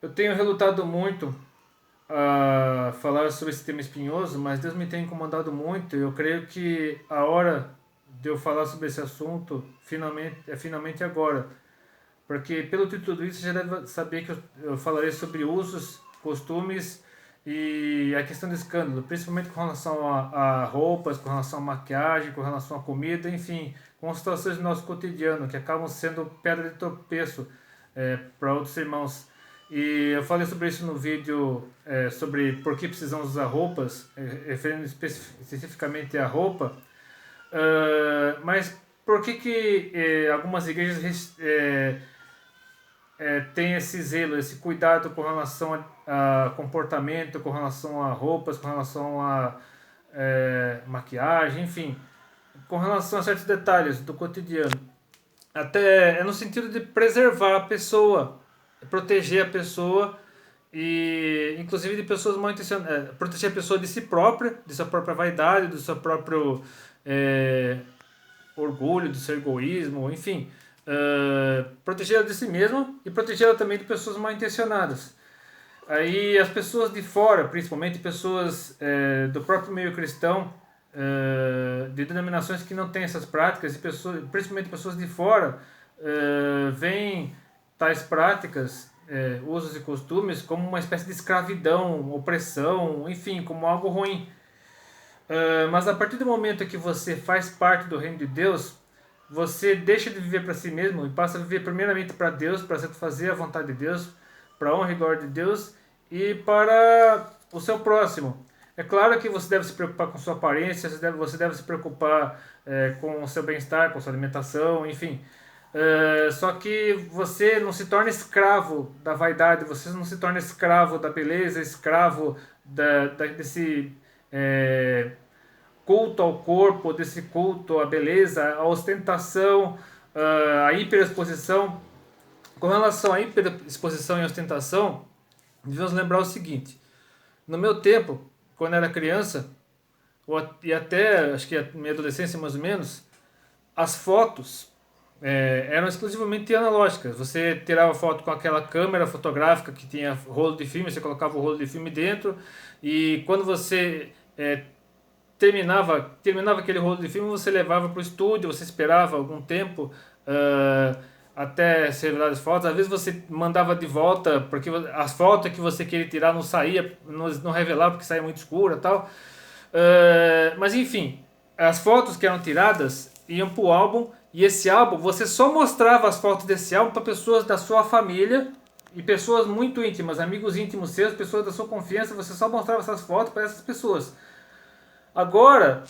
Eu tenho relutado muito a falar sobre esse tema espinhoso, mas Deus me tem incomodado muito. Eu creio que a hora de eu falar sobre esse assunto finalmente agora. Porque pelo título do vídeo você já deve saber que eu falarei sobre usos, costumes e a questão do escândalo, principalmente com relação a roupas, com relação a maquiagem, com relação a comida, enfim, com situações do nosso cotidiano que acabam sendo pedra de tropeço para outros irmãos. E eu falei sobre isso no vídeo sobre por que precisamos usar roupas, referindo especificamente à roupa. Mas por que algumas igrejas têm esse zelo, esse cuidado com relação a comportamento, com relação a roupas, com relação a maquiagem, enfim, com relação a certos detalhes do cotidiano? Até é no sentido de preservar a pessoa, proteger a pessoa e inclusive de pessoas mal intencionadas, proteger a pessoa de si própria, de sua própria vaidade, do seu próprio orgulho, do seu egoísmo, enfim, protegê-la de si mesma e protegê-la também de pessoas mal intencionadas. Aí as pessoas de fora, principalmente pessoas do próprio meio cristão, de denominações que não têm essas práticas, e pessoas, principalmente pessoas de fora, veem tais práticas, usos e costumes como uma espécie de escravidão, opressão, enfim, como algo ruim. Mas a partir do momento que você faz parte do reino de Deus, você deixa de viver para si mesmo e passa a viver primeiramente para Deus, para satisfazer a vontade de Deus, para a honra e glória de Deus e para o seu próximo. É claro que você deve se preocupar com sua aparência, você deve se preocupar com o seu bem-estar, com sua alimentação, enfim. Só que você não se torna escravo da vaidade, você não se torna escravo da beleza, escravo desse culto ao corpo, desse culto à beleza, à ostentação, à hiperexposição. Com relação à hiperexposição e ostentação, devemos lembrar o seguinte: no meu tempo, quando era criança, e até acho que a minha adolescência mais ou menos, as fotos eram exclusivamente analógicas. Você tirava foto com aquela câmera fotográfica que tinha rolo de filme, você colocava o rolo de filme dentro, e quando você terminava aquele rolo de filme, você levava para o estúdio, você esperava algum tempo até ser revelado as fotos. Às vezes você mandava de volta, porque as fotos que você queria tirar não saía, não revelava porque saía muito escura e tal. Mas enfim, as fotos que eram tiradas iam para o álbum, e esse álbum, você só mostrava as fotos desse álbum para pessoas da sua família e pessoas muito íntimas, amigos íntimos seus, pessoas da sua confiança. Você só mostrava essas fotos para essas pessoas. Agora,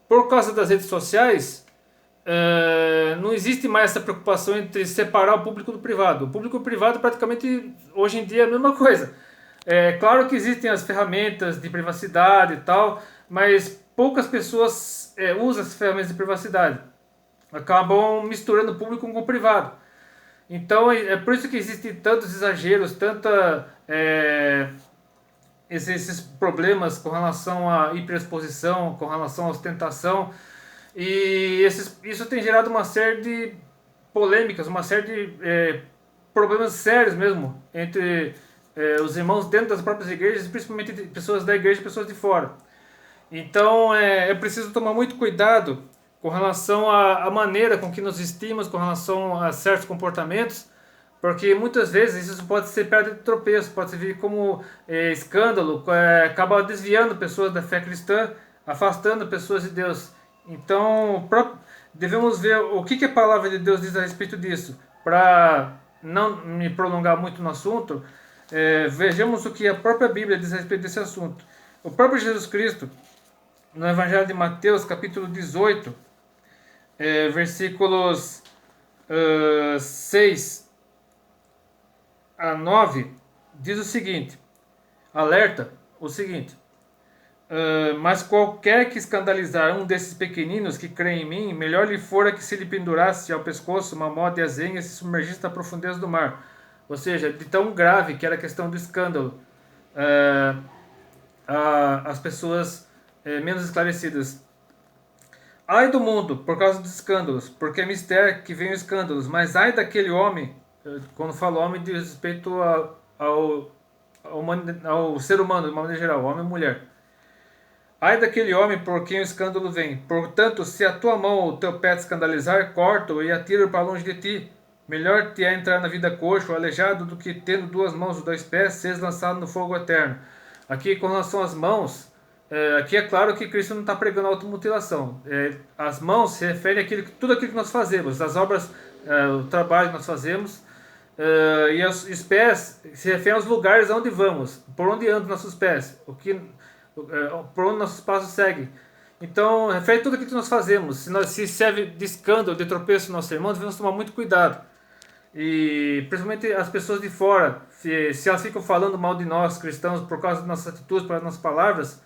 por causa das redes sociais, não existe mais essa preocupação entre separar o público do privado. O público privado praticamente hoje em dia é a mesma coisa. É claro que existem as ferramentas de privacidade e tal, mas poucas pessoas usam essas ferramentas de privacidade. Acabam misturando o público com o privado. Então é por isso que existem tantos exageros, esses problemas com relação à hiperexposição, com relação à ostentação, e isso tem gerado uma série de polêmicas, uma série de problemas sérios mesmo entre os irmãos dentro das próprias igrejas, principalmente pessoas da igreja e pessoas de fora. Então é preciso tomar muito cuidado com relação à maneira com que nos vestimos, com relação a certos comportamentos, porque muitas vezes isso pode ser pedra de tropeço, pode ser visto como escândalo, acaba desviando pessoas da fé cristã, afastando pessoas de Deus. Então devemos ver o que a palavra de Deus diz a respeito disso. Para não me prolongar muito no assunto, vejamos o que a própria Bíblia diz a respeito desse assunto. O próprio Jesus Cristo, no Evangelho de Mateus, capítulo 18, versículos 6 a 9, diz o seguinte, alerta o seguinte: mas qualquer que escandalizar um desses pequeninos que crê em mim, melhor lhe fora que se lhe pendurasse ao pescoço uma mó de azenha e se submergisse na profundeza do mar. Ou seja, de tão grave que era a questão do escândalo, as pessoas menos esclarecidas. Ai do mundo, por causa dos escândalos, porque é mistério que vem os escândalos, mas ai daquele homem Quando falo homem, diz respeito ao ser humano, de uma maneira geral, homem e mulher. Ai daquele homem por quem o escândalo vem. Portanto, se a tua mão ou o teu pé te escandalizar, corta-o e atira-o para longe de ti. Melhor te é entrar na vida coxo ou aleijado do que, tendo duas mãos ou dois pés, seres lançado no fogo eterno. Aqui, com relação às mãos, aqui é claro que Cristo não está pregando automutilação. As mãos se referem àquilo, tudo aquilo que nós fazemos, as obras, o trabalho que nós fazemos, e os pés se referem aos lugares onde vamos, por onde andam nossos pés, por onde nossos passos seguem. Então, refere tudo aquilo que nós fazemos. Se serve de escândalo, de tropeço no nosso irmão, devemos tomar muito cuidado. E principalmente as pessoas de fora, se elas ficam falando mal de nós, cristãos, por causa das nossas atitudes, por causa das nossas palavras,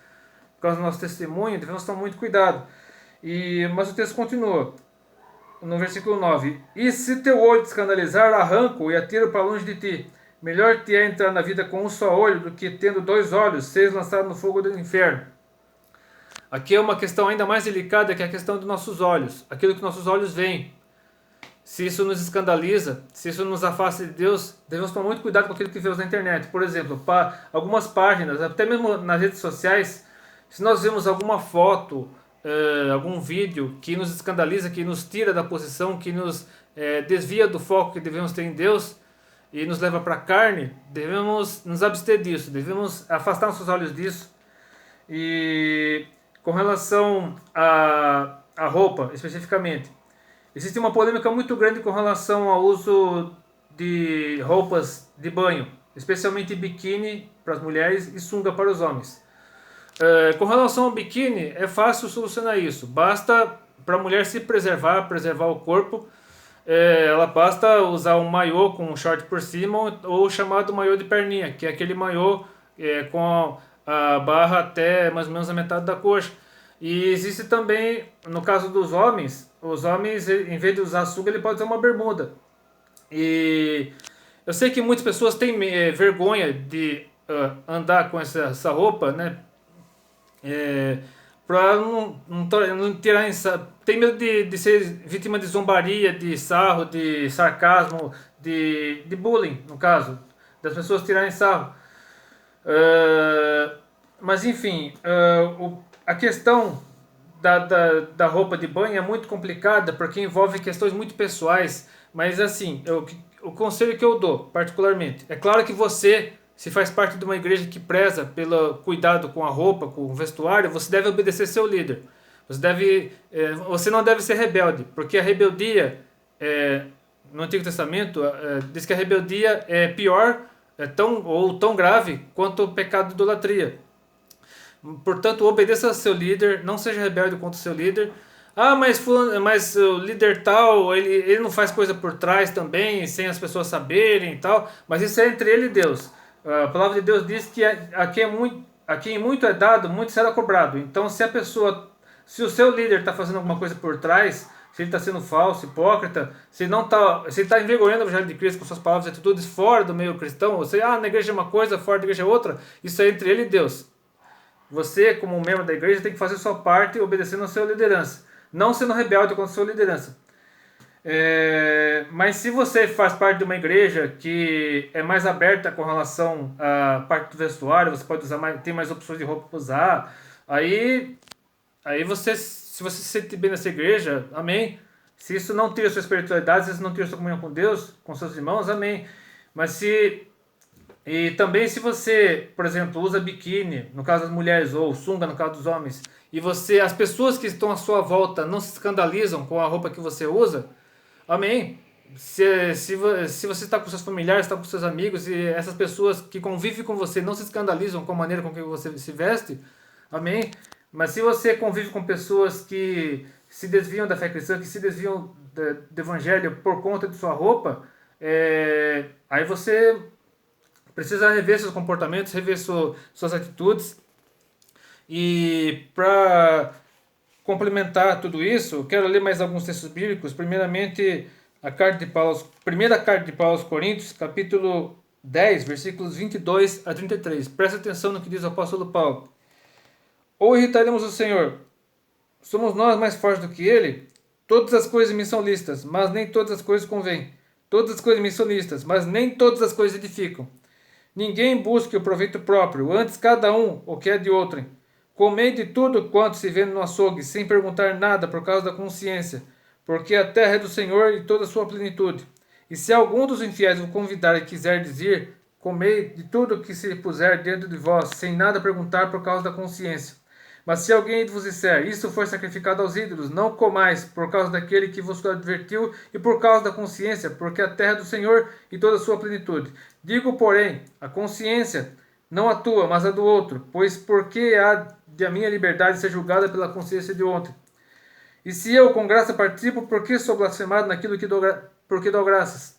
por causa do nosso testemunho, devemos tomar muito cuidado. Mas o texto continua, no versículo 9: E se teu olho te escandalizar, arranca-o e atira-o para longe de ti. Melhor te é entrar na vida com um só olho do que, tendo dois olhos, seres lançado no fogo do inferno. Aqui é uma questão ainda mais delicada, que é a questão dos nossos olhos, aquilo que nossos olhos veem. Se isso nos escandaliza, se isso nos afasta de Deus, devemos tomar muito cuidado com aquilo que vemos na internet. Por exemplo, algumas páginas, até mesmo nas redes sociais, se nós vemos alguma foto, algum vídeo que nos escandaliza, que nos tira da posição, que nos desvia do foco que devemos ter em Deus e nos leva para a carne, devemos nos abster disso, devemos afastar nossos olhos disso. E com relação à roupa, especificamente, existe uma polêmica muito grande com relação ao uso de roupas de banho, especialmente biquíni para as mulheres e sunga para os homens. Com relação ao biquíni, é fácil solucionar isso. Basta para a mulher se preservar o corpo, ela basta usar um maiô com um short por cima, ou o chamado maiô de perninha, que é aquele maiô com a barra até mais ou menos a metade da coxa. E existe também, no caso dos homens, os homens, em vez de usar sunga, ele pode usar uma bermuda. E eu sei que muitas pessoas têm vergonha de andar com essa roupa, né? Para não tirar, tem medo de ser vítima de zombaria, de sarro, de sarcasmo, de bullying, no caso, das pessoas tirarem sarro. Mas enfim, a questão da roupa de banho é muito complicada porque envolve questões muito pessoais. Mas assim, o conselho que eu dou particularmente, é claro que você, se faz parte de uma igreja que preza pelo cuidado com a roupa, com o vestuário, você deve obedecer seu líder. Você não deve ser rebelde, porque a rebeldia, no Antigo Testamento, diz que a rebeldia é pior, tão grave quanto o pecado de idolatria. Portanto, obedeça ao seu líder, não seja rebelde contra o seu líder. Mas o líder tal, ele não faz coisa por trás também, sem as pessoas saberem e tal. Mas isso é entre ele e Deus. A palavra de Deus diz que a quem muito é dado, muito será cobrado. Então, se o seu líder está fazendo alguma coisa por trás, se ele está sendo falso, hipócrita, se ele está envergonhando o evangelho de Cristo com suas palavras e atitudes fora do meio cristão, ou seja, na igreja é uma coisa, fora da igreja é outra, isso é entre ele e Deus. Você, como membro da igreja, tem que fazer sua parte obedecendo a sua liderança, não sendo rebelde contra a sua liderança. Mas se você faz parte de uma igreja que é mais aberta com relação à parte do vestuário, você pode usar tem mais opções de roupa para usar, aí se você se sente bem nessa igreja, amém. Se isso não tira a sua espiritualidade, se isso não tira a sua comunhão com Deus, com seus irmãos, amém. E também se você, por exemplo, usa biquíni, no caso das mulheres, ou sunga, no caso dos homens, e as pessoas que estão à sua volta não se escandalizam com a roupa que você usa, amém. Se você está com seus familiares, está com seus amigos, e essas pessoas que convivem com você não se escandalizam com a maneira com que você se veste, amém. Mas se você convive com pessoas que se desviam da fé cristã, que se desviam do evangelho por conta de sua roupa, aí você precisa rever seus comportamentos, rever suas atitudes. E para complementar tudo isso, quero ler mais alguns textos bíblicos. Primeiramente, primeira carta de Paulo aos Coríntios, capítulo 10, versículos 22 a 33. Presta atenção no que diz o apóstolo Paulo. Ou irritaremos o Senhor? Somos nós mais fortes do que Ele? Todas as coisas me são lícitas, mas nem todas as coisas convêm. todas as coisas mencionistas, mas nem todas as coisas edificam. Ninguém busque o proveito próprio, antes cada um o que é de outrem. Comei de tudo quanto se vê no açougue, sem perguntar nada por causa da consciência, porque a terra é do Senhor e toda a sua plenitude. E se algum dos infiéis o convidar e quiser dizer, comei de tudo que se puser dentro de vós, sem nada perguntar por causa da consciência. Mas se alguém vos disser, isso foi sacrificado aos ídolos, não comais, por causa daquele que vos advertiu, e por causa da consciência, porque a terra é do Senhor e toda a sua plenitude. Digo, porém, a consciência não a tua, mas a do outro, pois porque há de a minha liberdade ser julgada pela consciência de ontem? E se eu com graça participo, por que sou blasfemado naquilo que porque dou graças?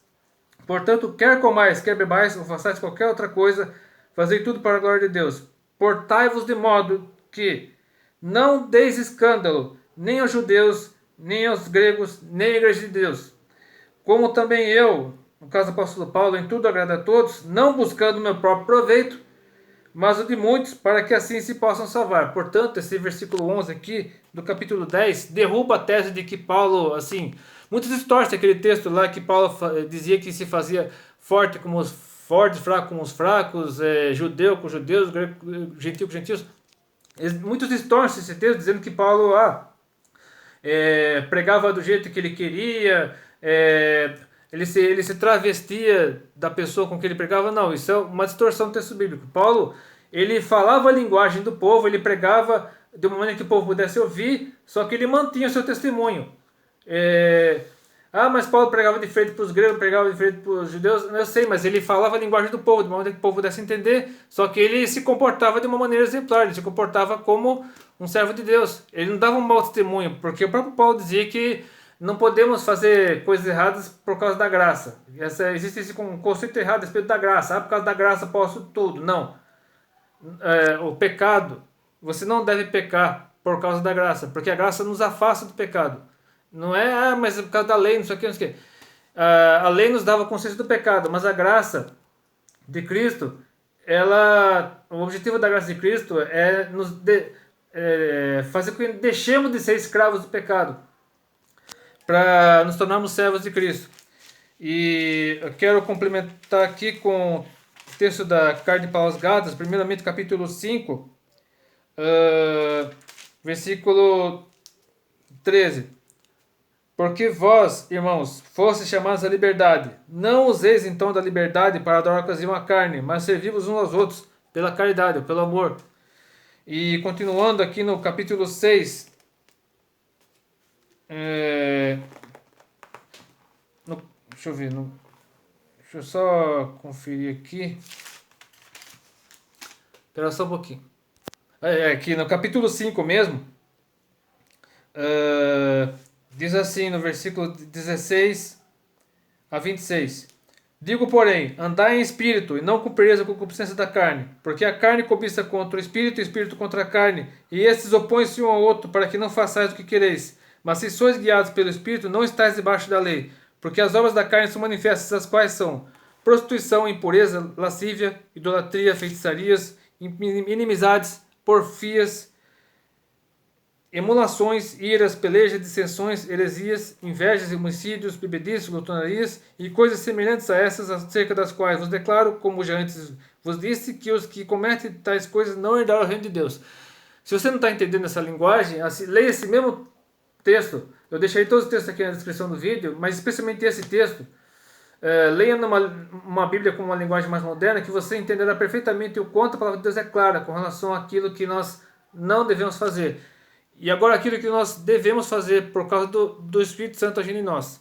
Portanto, quer comais, quer bebais, ou façais qualquer outra coisa, fazei tudo para a glória de Deus. Portai-vos de modo que não deis escândalo, nem aos judeus, nem aos gregos, nem à igreja de Deus. Como também eu, no caso do apóstolo Paulo, em tudo agrada a todos, não buscando o meu próprio proveito, mas o de muitos, para que assim se possam salvar. Portanto, esse versículo 11 aqui, do capítulo 10, derruba a tese de que Paulo, assim, muitos distorcem aquele texto lá que Paulo dizia que se fazia forte como os fortes, fraco como os fracos, judeu com judeus, gentil com gentios. Muitos distorcem esse texto dizendo que Paulo pregava do jeito que ele queria, ele se travestia da pessoa com que ele pregava. Não, isso é uma distorção do texto bíblico. Paulo, ele falava a linguagem do povo, ele pregava de uma maneira que o povo pudesse ouvir, só que ele mantinha o seu testemunho. Mas Paulo pregava de frente para os gregos, pregava de frente para os judeus, eu sei, mas ele falava a linguagem do povo, de uma maneira que o povo pudesse entender, só que ele se comportava de uma maneira exemplar, ele se comportava como um servo de Deus. Ele não dava um mau testemunho, porque o próprio Paulo dizia que não podemos fazer coisas erradas por causa da graça. Existe esse conceito errado a respeito da graça. Por causa da graça posso tudo. Não. O pecado, você não deve pecar por causa da graça, porque a graça nos afasta do pecado. Não é, mas é por causa da lei, não sei o que, não sei o que. A lei nos dava consciência do pecado, mas a graça de Cristo, o objetivo da graça de Cristo é fazer com que deixemos de ser escravos do pecado, para nos tornarmos servos de Cristo. E eu quero complementar aqui com o texto da carta de Paulo aos Gálatas, primeiramente capítulo 5, versículo 13. Porque vós, irmãos, fostes chamados à liberdade. Não useis então da liberdade para dar ocasião à carne, mas servi-vos uns aos outros pela caridade, pelo amor. E continuando aqui no capítulo 6, deixa eu ver, deixa eu só conferir aqui. Espera só um pouquinho. Aqui no capítulo 5 mesmo, diz assim no versículo 16 a 26. Digo, porém, andai em espírito, e não cumprireis a concupiscência da carne, porque a carne cobiça contra o espírito, e o espírito contra a carne, e estes opõem-se um ao outro, para que não façais o que quereis. Mas se sois guiados pelo espírito, não estáis debaixo da lei, porque as obras da carne são manifestas, as quais são prostituição, impureza, lascívia, idolatria, feitiçarias, inimizades, porfias, emulações, iras, pelejas, dissensões, heresias, invejas, homicídios, bebedices, glutonarias e coisas semelhantes a essas, acerca das quais vos declaro, como já antes vos disse, que os que cometem tais coisas não herdarão o reino de Deus. Se você não está entendendo essa linguagem, leia esse mesmo texto. Eu deixarei todos os textos aqui na descrição do vídeo, mas especialmente esse texto. Leia uma Bíblia com uma linguagem mais moderna, que você entenderá perfeitamente o quanto a palavra de Deus é clara com relação àquilo que nós não devemos fazer. E agora aquilo que nós devemos fazer por causa do Espírito Santo agindo em nós.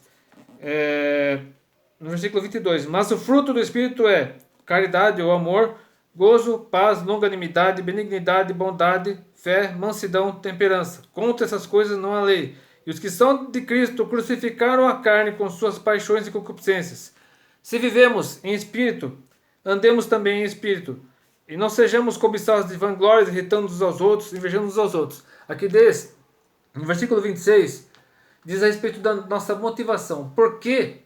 No versículo 22. Mas o fruto do Espírito é caridade ou amor, gozo, paz, longanimidade, benignidade, bondade, fé, mansidão, temperança. Contra essas coisas não há lei. E os que são de Cristo crucificaram a carne com suas paixões e concupiscências. Se vivemos em Espírito, andemos também em Espírito. E não sejamos cobiçados de vanglórias, irritando uns aos outros, invejando uns aos outros. Aqui no versículo 26, diz a respeito da nossa motivação. Por que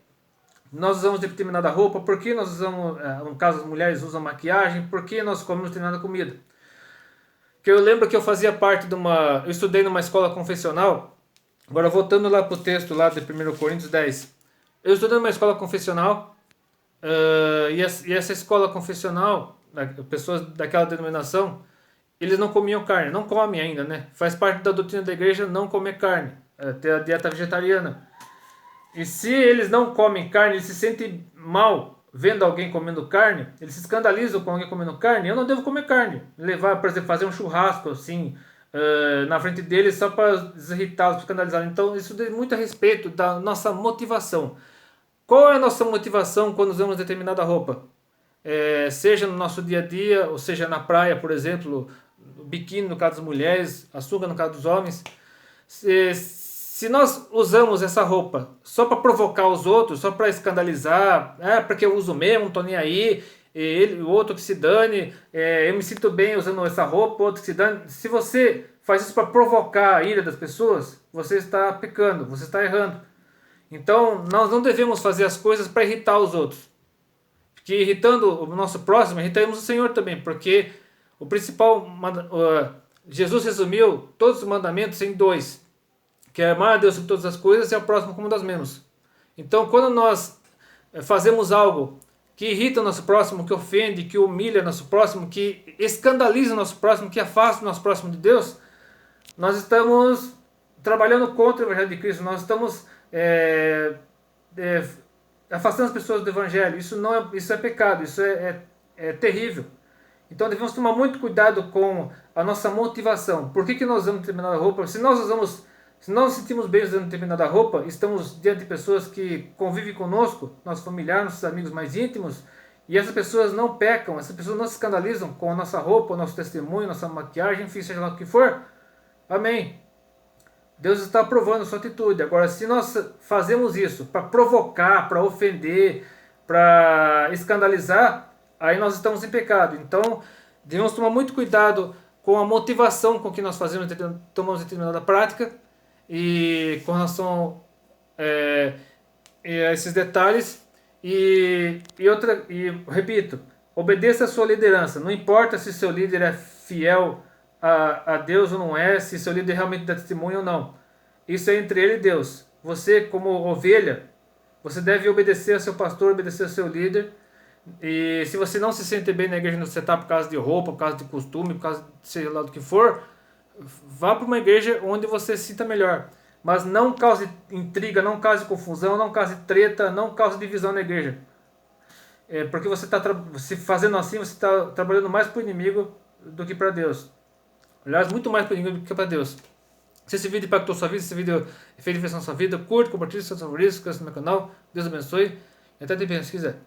nós usamos determinada roupa? Por que nós usamos, no caso as mulheres usam maquiagem? Por que nós comemos determinada comida? Que eu lembro que eu fazia parte eu estudei numa escola confessional. Agora voltando lá para o texto lá de 1 Coríntios 10. Eu estudei numa escola confessional, e essa escola confessional, pessoas daquela denominação, eles não comiam carne, não comem ainda, né? Faz parte da doutrina da igreja não comer carne, ter a dieta vegetariana. E se eles não comem carne, eles se sentem mal vendo alguém comendo carne, eles se escandalizam com alguém comendo carne, eu não devo comer carne. Levar, por exemplo, fazer um churrasco assim, na frente deles só para desirritá-los, para escandalizá-los. Então isso diz muito a respeito da nossa motivação. Qual é a nossa motivação quando usamos determinada roupa? Seja no nosso dia a dia, ou seja na praia, por exemplo, o biquíni no caso das mulheres, a sunga no caso dos homens. Se nós usamos essa roupa só para provocar os outros, só para escandalizar, porque eu uso mesmo, não tô nem aí, o outro que se dane, eu me sinto bem usando essa roupa, o outro que se dane. Se você faz isso para provocar a ira das pessoas, você está pecando, você está errando. Então, nós não devemos fazer as coisas para irritar os outros. Porque irritando o nosso próximo, irritamos o Senhor também, porque o principal, Jesus resumiu todos os mandamentos em 2, que é amar a Deus sobre todas as coisas e ao próximo como das mesmas. Então, quando nós fazemos algo que irrita o nosso próximo, que ofende, que humilha o nosso próximo, que escandaliza o nosso próximo, que afasta o nosso próximo de Deus, nós estamos trabalhando contra o Evangelho de Cristo, nós estamos afastando as pessoas do Evangelho. Isso é pecado, isso é terrível. Então devemos tomar muito cuidado com a nossa motivação. Por que nós usamos determinada roupa? Se nós nos sentimos bem usando determinada roupa, estamos diante de pessoas que convivem conosco, nossos familiares, nossos amigos mais íntimos, e essas pessoas não pecam, essas pessoas não se escandalizam com a nossa roupa, o nosso testemunho, nossa maquiagem, enfim, seja lá o que for. Amém. Deus está aprovando a sua atitude. Agora, se nós fazemos isso para provocar, para ofender, para escandalizar, aí nós estamos em pecado. Então, devemos tomar muito cuidado com a motivação com que nós tomamos determinada prática e com relação a esses detalhes. E repito, obedeça a sua liderança. Não importa se seu líder é fiel a Deus ou não é, se seu líder realmente dá testemunho ou não. Isso é entre ele e Deus. Você, como ovelha, você deve obedecer ao seu pastor, obedecer ao seu líder. E se você não se sente bem na igreja onde você está por causa de roupa, por causa de costume, por causa de sei lá do que for, vá para uma igreja onde você se sinta melhor. Mas não cause intriga, não cause confusão, não cause treta, não cause divisão na igreja. Porque você está fazendo assim, você está trabalhando mais para o inimigo do que para Deus. Aliás, muito mais para o inimigo do que para Deus. Se esse vídeo impactou sua vida, se esse vídeo fez diferença na sua vida, curte, compartilhe seus favoritos, inscreva-se no meu canal. Deus abençoe. E até depois, se quiser.